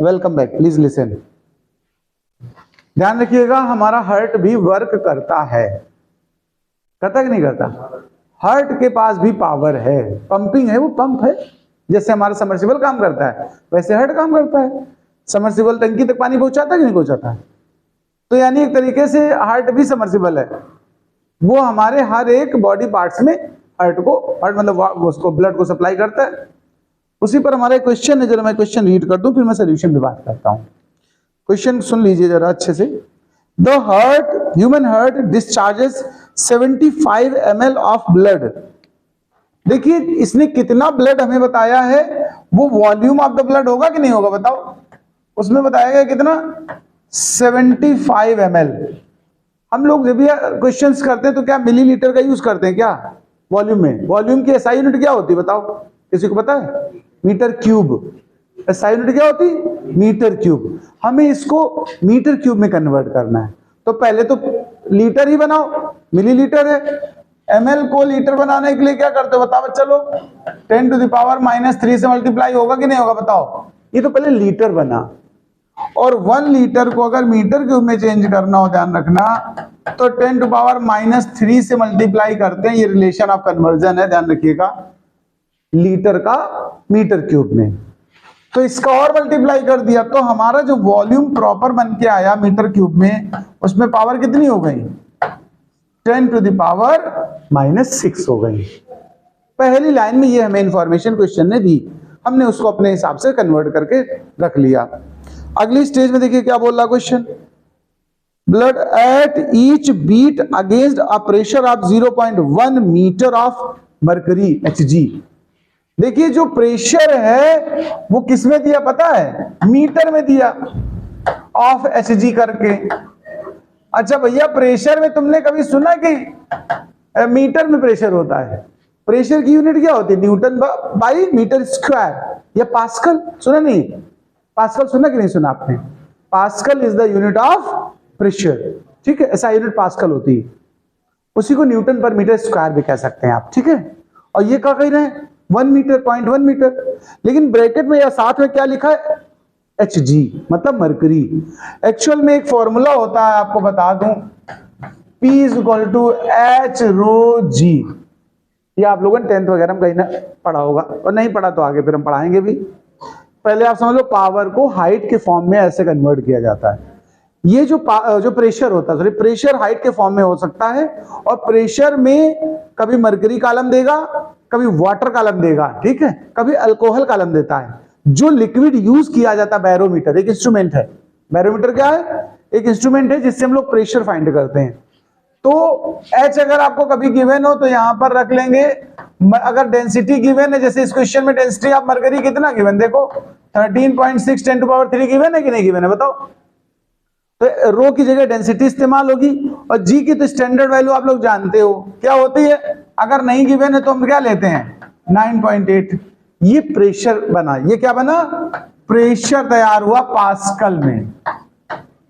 Welcome back, please listen. ध्यान रखिएगा, हमारा हार्ट भी वर्क करता है, करता कि नहीं करता? हार्ट के पास भी पावर है, पंपिंग है, वो पंप है। जैसे हमारा सबमर्सिबल काम करता है वैसे हार्ट काम करता है। सबमर्सिबल टंकी तक पानी पहुंचाता है कि नहीं पहुंचाता? तो यानी एक तरीके से हार्ट भी सबमर्सिबल है, वो हमारे हर एक बॉडी पार्ट्स में हार्ट मतलब उसको ब्लड को सप्लाई करता है। उसी पर हमारा एक क्वेश्चन है, जरा मैं क्वेश्चन रीड कर दूं फिर मैं सोल्यूशन भी बात करता हूं। क्वेश्चन सुन लीजिए जरा अच्छे से। The heart, human heart discharges 75 ml of blood. देखिए इसने कितना ब्लड हमें बताया है, वो वॉल्यूम ऑफ द ब्लड होगा कि नहीं होगा बताओ? उसमें बताया गया कितना, 75 ml। हम लोग जब भी क्वेश्चंस करते हैं तो क्या मिलीलीटर का यूज करते हैं क्या वॉल्यूम में? वॉल्यूम की एसआई यूनिट क्या होती है बताओ, किसी को पता है? Metre cube. एसआई यूनिट क्या होती? Metre cube. हमें इसको मीटर क्यूब में कन्वर्ट करना है, तो पहले तो लीटर ही बनाओ, मिलीलीटर है। एमएल को लीटर बनाने के लिए क्या करते हो बताओ चलो? 10⁻³ से मल्टीप्लाई होगा कि नहीं होगा बताओ? ये तो पहले लीटर बना, और 1 लीटर को अगर मीटर क्यूब में चेंज करना हो, ध्यान रखना, तो 10⁻³ से मल्टीप्लाई करते हैं। ये रिलेशन ऑफ कन्वर्जन है, ध्यान रखिएगा, लीटर का मीटर क्यूब में। तो इसका और मल्टीप्लाई कर दिया तो हमारा जो वॉल्यूम प्रॉपर बन के आया मीटर क्यूब में, उसमें पावर कितनी हो गई? 10⁻⁻6 हो गई। पहली लाइन में ये हमें इंफॉर्मेशन क्वेश्चन ने दी, हमने उसको अपने हिसाब से कन्वर्ट करके रख लिया। अगली स्टेज में देखिए क्या बोल रहा question. Blood at each beat against a pressure of 0.1 metre of mercury Hg। देखिए जो प्रेशर है वो किस में दिया पता है? मीटर में दिया, ऑफ Hg करके। अच्छा भैया, प्रेशर में तुमने कभी सुना कि मीटर में प्रेशर होता है? प्रेशर की यूनिट क्या होती है? न्यूटन बाई मीटर स्क्वायर या पास्कल। सुना नहीं? पास्कल सुना कि नहीं सुना आपने? Pascal is the unit of pressure, ठीक है, ऐसा यूनिट पास्कल होती है। उसी को न्यूटन पर मीटर स्क्वायर भी कह सकते हैं आप, ठीक है। और ये क्या कह रहे हैं? 1 मीटर, 0.1 मीटर। लेकिन ब्रैकेट में या साथ में क्या लिखा है? Hg मतलब मरकरी। एक्चुअल में एक फॉर्मूला होता है, आपको बता दूं, P = H ρ G। ये आप लोगों ने 10th वगैरह में कहीं ना पढ़ा होगा, और नहीं पढ़ा तो आगे फिर हम पढ़ाएंगे भी। पहले आप समझ लो, पावर को हाइट के फॉर्म में ऐसे कन्वर्ट किया जाता है। ये जो प्रेशर होता है, प्रेशर हाइट के फॉर्म में हो सकता है, और प्रेशर में कभी मरकरी कॉलम देगा, कभी वाटर कॉलम देगा, ठीक है, कभी अल्कोहल कॉलम देता है। जो लिक्विड यूज किया जाता है बैरोमीटर, एक इंस्ट्रूमेंट है। बैरोमीटर क्या है? एक इंस्ट्रूमेंट है जिससे हम लोग प्रेशर फाइंड करते हैं। तो H अगर आपको कभी गिवन हो तो यहां पर रख लेंगे। अगर डेंसिटी गिवन है, जैसे इस क्वेश्चन में डेंसिटी ऑफ मरकरी कितना गिवन, देखो 13.6 10⁻³ गिवन है कि नहीं गिवन है बताओ? तो रो की जगह डेंसिटी इस्तेमाल होगी, और जी की तो स्टैंडर्ड वैल्यू आप लोग जानते हो क्या होती है। अगर नहीं गिवन है तो हम क्या लेते हैं? 9.8। ये प्रेशर बना, ये क्या बना? प्रेशर तैयार हुआ पास्कल में।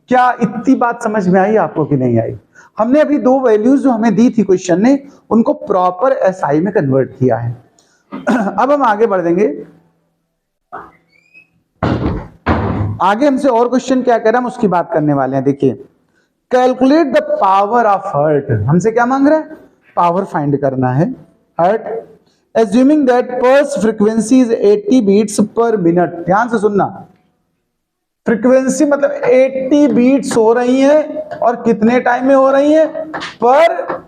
क्या इतनी बात समझ में आई आपको कि नहीं आई? हमने अभी 2 वैल्यूज जो हमें दी थी क्वेश्चन ने, उनको प्रॉपर एसआई में कन्वर्ट किया है। अब हम आगे बढ़ देंगे। आगे हमसे और क्वेश्चन क्या कह रहा है, हम उसकी बात करने वाले हैं। देखिए, calculate the power of heart. हमसे क्या मांग रहा है? पावर फाइंड करना है heart, assuming that pulse frequency is 80 beats per minute. ध्यान से सुनना, फ्रीक्वेंसी मतलब 80 बीट्स हो रही है, और कितने टाइम में हो रही है? पर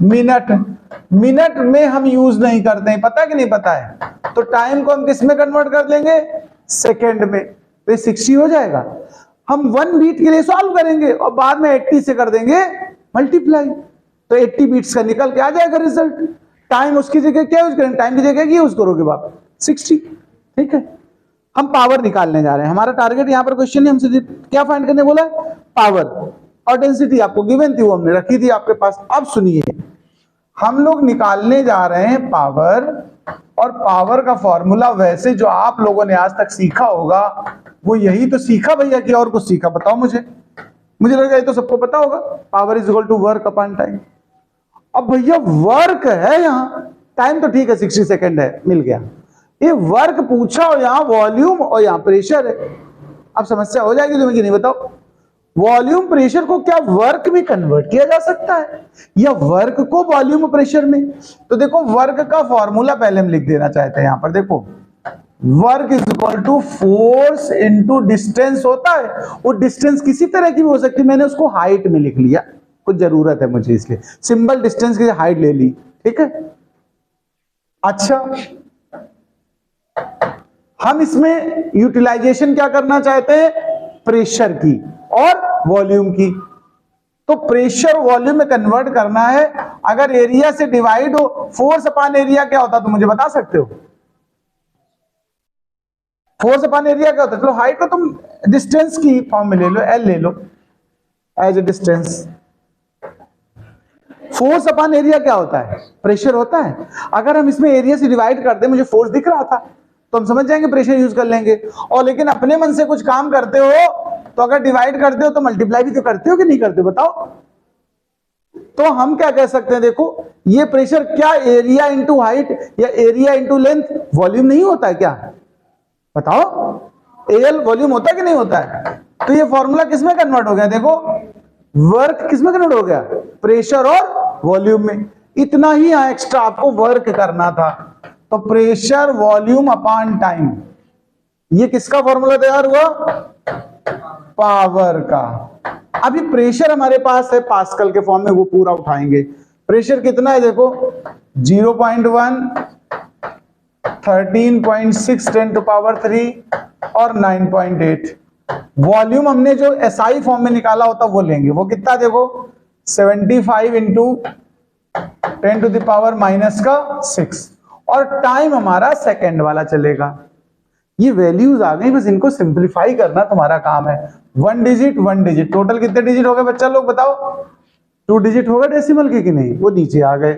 मिनट। मिनट में हम यूज नहीं करते हैं, पता कि नहीं पता है? तो टाइम को हम किस में कन्वर्ट कर देंगे? सेकंड में। तो 60 हो जाएगा। हम 1 बीट के लिए सॉल्व करेंगे और बाद में 80 से कर देंगे मल्टीप्लाई, तो 80 बीट्स का निकल के आ जाएगा रिजल्ट। टाइम उसकी जगह क्या यूज करेंगे? टाइम की जगह क्या यूज करोगे बाप? 60, ठीक है। हम पावर निकालने जा रहे हैं। हमारा टारगेट यहाँ पर क्वेश्चन ने हमसे क्या फाइंड करने बोला है? पावर। और डेंसिटी आपको गिवन थी, वो हमने रखी थी आपके पास। अब सुनिए, हम लोग निकालने जा रहे हैं पावर, और पावर का फॉर्मूला वैसे जो आप लोगों ने आज तक सीखा होगा वो यही तो सीखा भैया, कि और कुछ सीखा बताओ मुझे? मुझे लगा ये तो सबको पता होगा, power is equal to work upon time. अब भैया वर्क है यहाँ, टाइम तो ठीक है 60 सेकेंड है, मिल गया। ये वर्क पूछा और यहाँ वॉल्यूम और यहाँ प्रेशर है, अब समस्या हो जाएगी तुम्हें कि नहीं बताओ। वॉल्यूम प्रेशर को क्या वर्क में कन्वर्ट किया जा सकता है या वर्क को वॉल्यूम प्रेशर में? तो देखो वर्क का फॉर्मूला पहले हम लिख देना चाहते हैं यहां पर। देखो work is equal to force into distance होता है। वो डिस्टेंस किसी तरह की भी हो सकती है, मैंने उसको हाइट में लिख लिया, कुछ जरूरत है मुझे इसलिए सिंबल डिस्टेंस की हाइट ले ली, ठीक है। अच्छा हम इसमें यूटिलाइजेशन क्या करना चाहते हैं? प्रेशर की और वॉल्यूम की। तो प्रेशर वॉल्यूम में कन्वर्ट करना है। अगर एरिया से डिवाइड हो, फोर्स अपॉन एरिया क्या होता है तो मुझे बता सकते हो? फोर्स अपॉन एरिया क्या होता है? चलो हाइट को तुम डिस्टेंस की फॉर्म में ले लो, एल ले लो as a distance. Force upon area क्या होता है? प्रेशर होता है। अगर हम इसमें एरिया से डिवाइड कर दे, मुझे फोर्स दिख रहा था तो हम समझ जाएंगे प्रेशर यूज कर लेंगे। और लेकिन अपने मन से कुछ काम करते हो तो अगर डिवाइड करते हो तो मल्टीप्लाई भी तो करते हो कि नहीं करते बताओ? तो हम क्या कह सकते हैं, देखो ये प्रेशर क्या एरिया इंटू हाइट या एरिया इंटू लेंथ वॉल्यूम नहीं होता है क्या? बताओ एल वॉल्यूम होता है कि नहीं होता है? तो ये फॉर्मूला किसमें कन्वर्ट हो गया? देखो वर्क किसमें कन्वर्ट हो गया? प्रेशर और वॉल्यूम में। इतना ही एक्स्ट्रा आपको वर्क करना था। तो प्रेशर वॉल्यूम अपॉन टाइम, ये किसका फॉर्मूला तैयार हुआ? पावर का। अभी प्रेशर हमारे पास है पास्कल के फॉर्म में, वो पूरा उठाएंगे। प्रेशर कितना है देखो 0.1, 13.6 10 टू पावर 3 और 9.8। वॉल्यूम हमने जो एसआई फॉर्म में निकाला होता वो लेंगे। वो कितना देखो 75 इंटू 10 टू द पावर -6 और टाइम हमारा सेकंड वाला चलेगा। ये वैल्यूज आ गई, बस इनको सिंपलीफाई करना तुम्हारा काम है। 1 डिजिट 1 डिजिट, टोटल कितने डिजिट हो गए बच्चा लोग बताओ? 2 डिजिट होगा डेसिमल के कि नहीं? वो नीचे आ गए।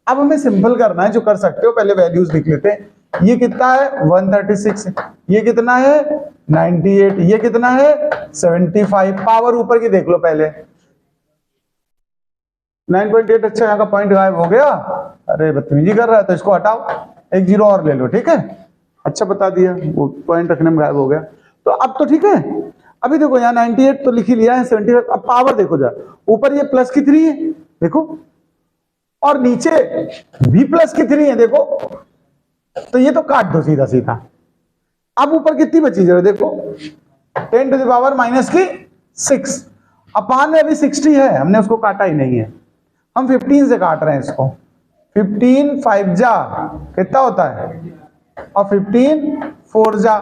अब हमें सिंपल करना है, जो कर सकते हो पहले वैल्यूज लिख लेते हैं। ये कितना है 136, ये कितना है 98, ये कितना है 75। पावर ऊपर की देख लो पहले 9.8। अच्छा यहाँ का पॉइंट गायब हो गया, अरे बदतमीजी कर रहा है तो इसको हटाओ, एक जीरो और ले लो, ठीक है। अच्छा बता दिया, वो पॉइंट रखने में गायब हो गया। तो अब तो ठीक है। अभी देखो यहाँ 98 तो लिख ही लिया है, 75। अब पावर देखो जरा, ऊपर ये प्लस की 3 है देखो, और नीचे भी प्लस की 3 है देखो। तो ये तो काट दो सीधा सीधा। अब ऊपर कितनी बची जरा देखो 10 टू द पावर -6। अपान में अभी 60 है, हमने उसको काटा ही नहीं है, हम 15 से काट रहे हैं इसको। 15 5 जा कितना होता है, और 15 4 जा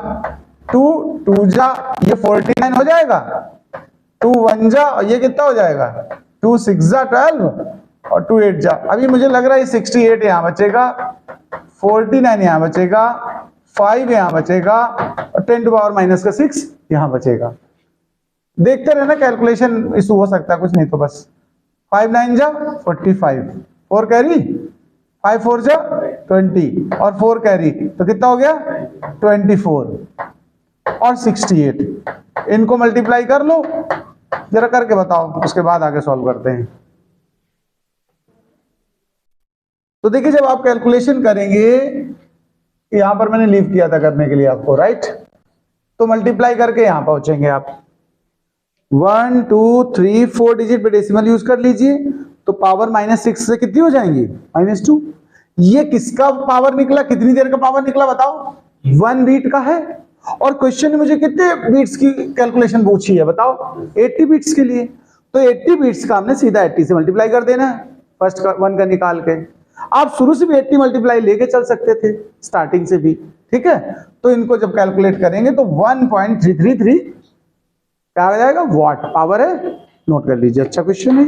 2 2 जा, ये 49 हो जाएगा। 2 1 जा, और ये कितना हो जाएगा 2 6 जा 12 और 2 8 जा। अभी मुझे लग रहा है 68 यहां बचेगा, 49 यहां बचेगा, 5 यहां बचेगा और 10 टू पावर -6 यहां बचेगा। देखते रहना, कैलकुलेशन इशू हो सकता है, कुछ नहीं तो बस 5 9 जा 45, 4 कैरी 5 4 जा 20 और 4 कैरी, तो कितना हो गया 24 और 68। इनको मल्टीप्लाई कर लो, जरा करके बताओ, उसके बाद आगे सॉल्व करते हैं। तो देखिए जब आप कैलकुलेशन करेंगे, यहां पर मैंने लीव किया था करने के लिए आपको, राइट। तो मल्टीप्लाई करके यहां पहुंचेंगे आप 1 2 3 4 डिजिट पे डेसिमल यूज कर लीजिए, तो पावर -6 से कितनी हो जाएंगी -2। ये किसका पावर निकला, कितनी देर का पावर निकला बताओ? 1 बीट का है। और क्वेश्चन में मुझे कितने बीट्स की कैलकुलेशन पूछी है बताओ? 80 बीट्स के लिए। तो 80 बीट्स का हमने सीधा 80 से मल्टीप्लाई कर देना है, फर्स्ट का 1 का निकाल के। आप शुरू से भी 80 मल्टीप्लाई लेके चल सकते थे, स्टार्टिंग से भी, ठीक है। तो इनको जब कैलकुलेट करेंगे तो 1.333 क्या आ जाएगा वाट पावर है, नोट कर लीजिए। अच्छा क्वेश्चन है।